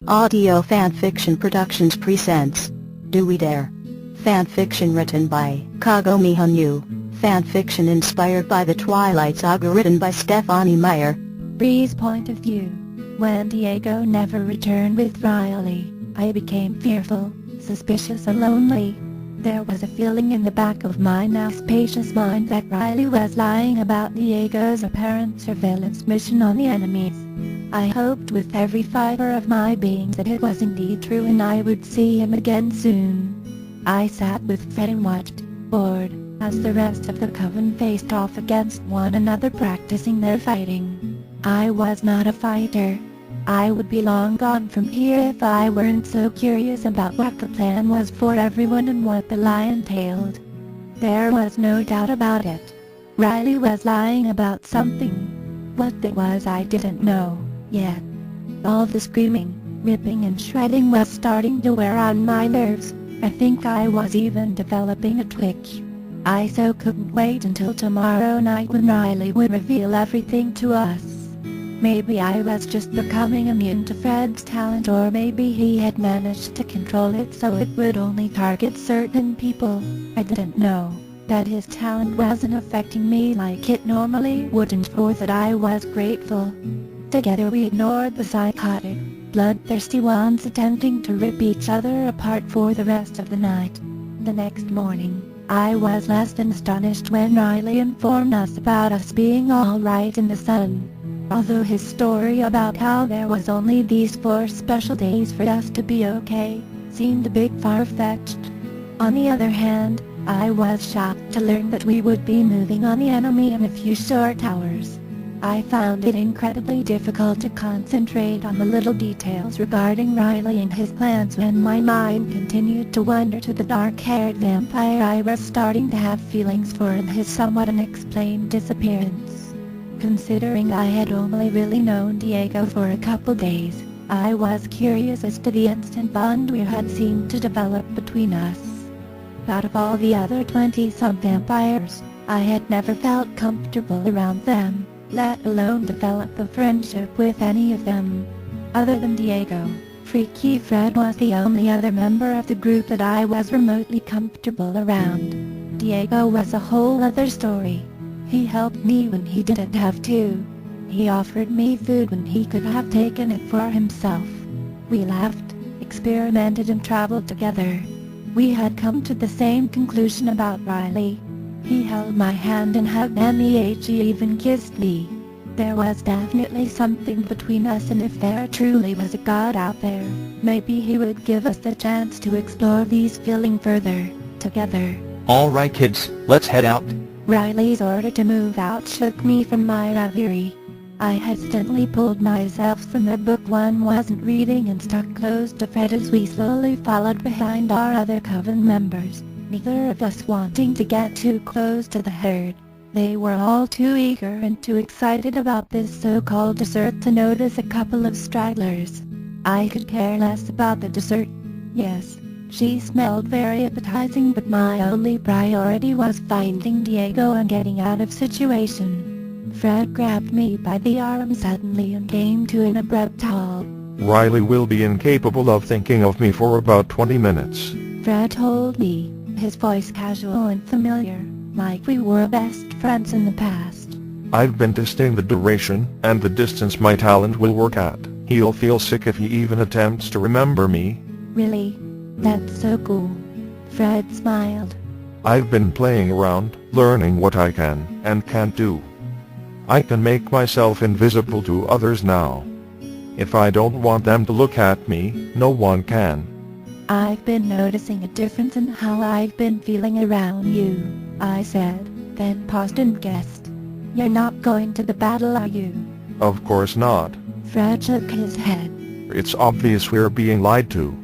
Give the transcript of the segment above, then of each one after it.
Audio Fanfiction Productions presents Do We Dare? Fanfiction written by Kagome Hanyou. Fanfiction inspired by the Twilight Saga written by Stephanie Meyer. Bree's point of view. When Diego never returned with Riley, I became fearful, suspicious and lonely. There was a feeling in the back of my now spacious mind that Riley was lying about Diego's apparent surveillance mission on the enemies. I hoped with every fiber of my being that it was indeed true and I would see him again soon. I sat with Fred and watched, bored, as the rest of the coven faced off against one another practicing their fighting. I was not a fighter. I would be long gone from here if I weren't so curious about what the plan was for everyone and what the lie entailed. There was no doubt about it. Riley was lying about something. What that was I didn't know yet. All the screaming, ripping and shredding was starting to wear on my nerves. I think I was even developing a twitch. I so couldn't wait until tomorrow night when Riley would reveal everything to us. Maybe I was just becoming immune to Fred's talent, or maybe he had managed to control it so it would only target certain people. I didn't know that his talent wasn't affecting me like it normally would, and for that I was grateful. Together we ignored the psychotic, bloodthirsty ones attempting to rip each other apart for the rest of the night. The next morning, I was less than astonished when Riley informed us about us being all right in the sun. Although his story about how there was only these 4 special days for us to be okay seemed a bit far-fetched. On the other hand, I was shocked to learn that we would be moving on the enemy in a few short hours. I found it incredibly difficult to concentrate on the little details regarding Riley and his plans when my mind continued to wander to the dark-haired vampire I was starting to have feelings for and his somewhat unexplained disappearance. Considering I had only really known Diego for a couple days, I was curious as to the instant bond we had seemed to develop between us. Out of all the other 20-some vampires, I had never felt comfortable around them, let alone develop a friendship with any of them. Other than Diego, Freaky Fred was the only other member of the group that I was remotely comfortable around. Diego was a whole other story. He helped me when he didn't have to. He offered me food when he could have taken it for himself. We laughed, experimented and traveled together. We had come to the same conclusion about Riley. He held my hand and hugged me, he even kissed me. There was definitely something between us, and if there truly was a God out there, maybe he would give us the chance to explore these feelings further, together. Alright kids, let's head out. Riley's order to move out shook me from my reverie. I hesitantly pulled myself from the book one wasn't reading and stuck close to Fred as we slowly followed behind our other coven members, neither of us wanting to get too close to the herd. They were all too eager and too excited about this so-called dessert to notice a couple of stragglers. I could care less about the dessert. Yes, she smelled very appetizing, but my only priority was finding Diego and getting out of situation. Fred grabbed me by the arm suddenly and came to an abrupt halt. Riley will be incapable of thinking of me for about 20 minutes. Fred told me, his voice casual and familiar, like we were best friends in the past. I've been testing the duration and the distance my talent will work at. He'll feel sick if he even attempts to remember me. Really? That's so cool. Fred smiled. I've been playing around, learning what I can and can't do. I can make myself invisible to others now. If I don't want them to look at me, no one can. I've been noticing a difference in how I've been feeling around you, I said, then paused and guessed. You're not going to the battle, are you? Of course not. Fred shook his head. It's obvious we're being lied to.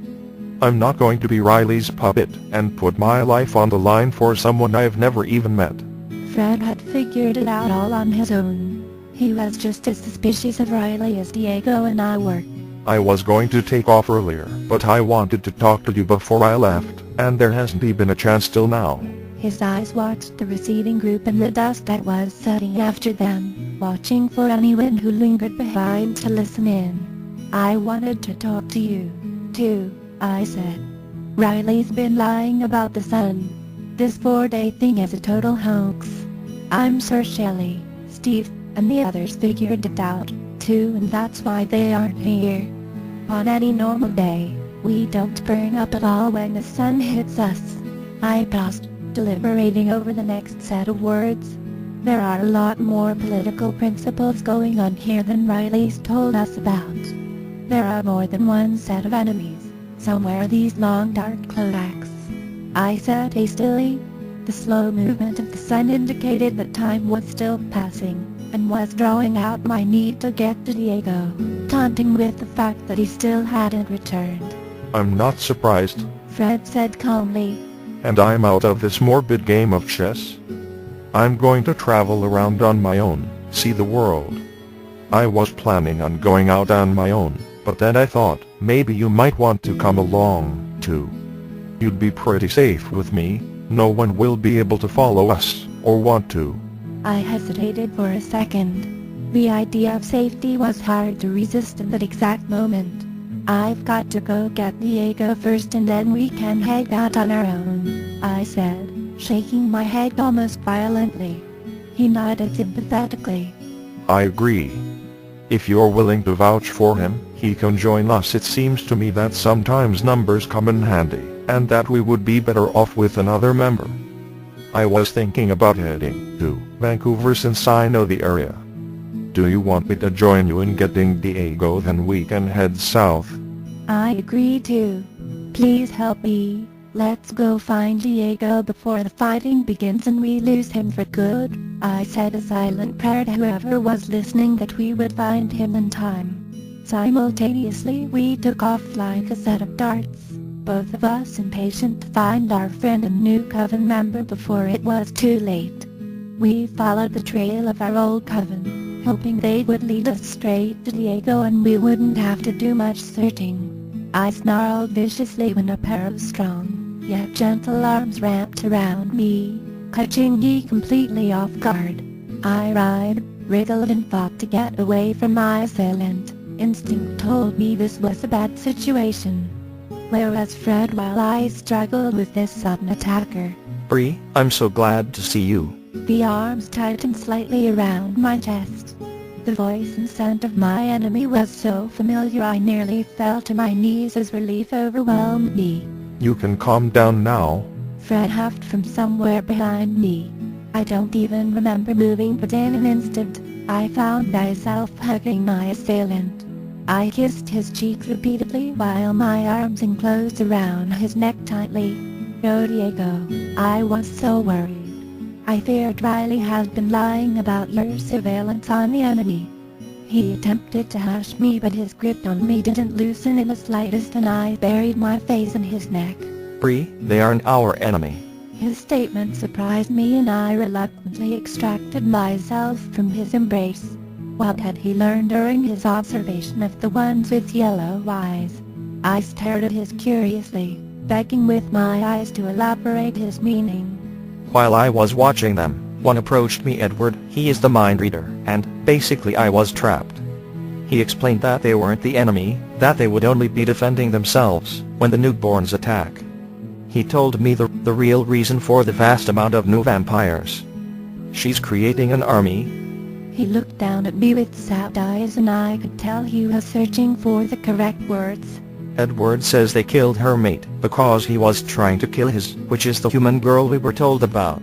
I'm not going to be Riley's puppet and put my life on the line for someone I've never even met. Fred had figured it out all on his own. He was just as suspicious of Riley as Diego and I were. I was going to take off earlier, but I wanted to talk to you before I left, and there hasn't even a chance till now. His eyes watched the receding group and the dust that was settling after them, watching for anyone who lingered behind to listen in. I wanted to talk to you, too, I said. Riley's been lying about the sun. This 4-day thing is a total hoax. I'm sure Shelley, Steve, and the others figured it out, too, and that's why they aren't here. On any normal day, we don't burn up at all when the sun hits us. I paused, deliberating over the next set of words. There are a lot more political principles going on here than Riley's told us about. There are more than one set of enemies. Some wear these long dark cloaks, I said hastily. The slow movement of the sun indicated that time was still passing, and was drawing out my need to get to Diego, taunting with the fact that he still hadn't returned. I'm not surprised. Fred said calmly. And I'm out of this morbid game of chess. I'm going to travel around on my own, see the world. I was planning on going out on my own, but then I thought, maybe you might want to come along, too. You'd be pretty safe with me. No one will be able to follow us, or want to. I hesitated for a second. The idea of safety was hard to resist in that exact moment. I've got to go get Diego first and then we can head out on our own, I said, shaking my head almost violently. He nodded sympathetically. I agree. If you're willing to vouch for him, he can join us. It seems to me that sometimes numbers come in handy, and that we would be better off with another member. I was thinking about heading to Vancouver since I know the area. Do you want me to join you in getting Diego? Then we can head south. I agree too. Please help me. Let's go find Diego before the fighting begins and we lose him for good. I said a silent prayer to whoever was listening that we would find him in time. Simultaneously we took off like a set of darts, both of us impatient to find our friend and new coven member before it was too late. We followed the trail of our old coven, hoping they would lead us straight to Diego and we wouldn't have to do much searching. I snarled viciously when a pair of strong, yet gentle arms wrapped around me, catching me completely off guard. I writhed, wriggled and fought to get away from my assailant. Instinct told me this was a bad situation. Where was Fred while I struggled with this sudden attacker? Bree, I'm so glad to see you. The arms tightened slightly around my chest. The voice and scent of my enemy was so familiar I nearly fell to my knees as relief overwhelmed me. You can calm down now. Fred huffed from somewhere behind me. I don't even remember moving, but in an instant, I found myself hugging my assailant. I kissed his cheek repeatedly while my arms enclosed around his neck tightly. Oh Diego, I was so worried. I feared Riley had been lying about your surveillance on the enemy. He attempted to hush me, but his grip on me didn't loosen in the slightest and I buried my face in his neck. Bree, they aren't our enemy. His statement surprised me and I reluctantly extracted myself from his embrace. What had he learned during his observation of the ones with yellow eyes? I stared at his curiously, begging with my eyes to elaborate his meaning. While I was watching them, one approached me, Edward. He is the mind reader, and basically I was trapped. He explained that they weren't the enemy, that they would only be defending themselves when the newborns attack. He told me the real reason for the vast amount of new vampires. She's creating an army. He looked down at me with sad eyes and I could tell he was searching for the correct words. Edward says they killed her mate because he was trying to kill his, which is the human girl we were told about.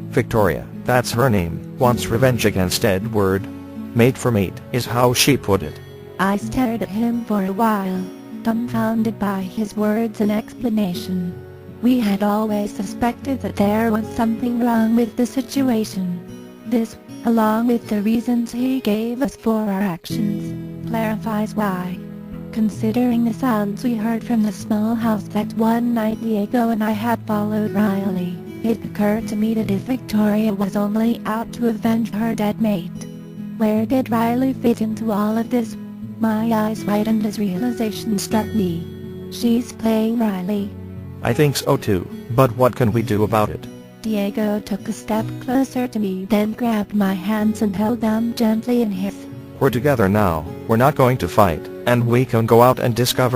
Victoria, that's her name, wants revenge against Edward. Mate for mate is how she put it. I stared at him for a while, dumbfounded by his words and explanation. We had always suspected that there was something wrong with the situation. This, along with the reasons he gave us for our actions, clarifies why. Considering the sounds we heard from the small house that one night Diego and I had followed Riley, it occurred to me that if Victoria was only out to avenge her dead mate, where did Riley fit into all of this? My eyes widened as realization struck me. She's playing Riley. I think so too, but what can we do about it? Diego took a step closer to me, then grabbed my hands and held them gently in his. We're together now, we're not going to fight, and we can go out and discover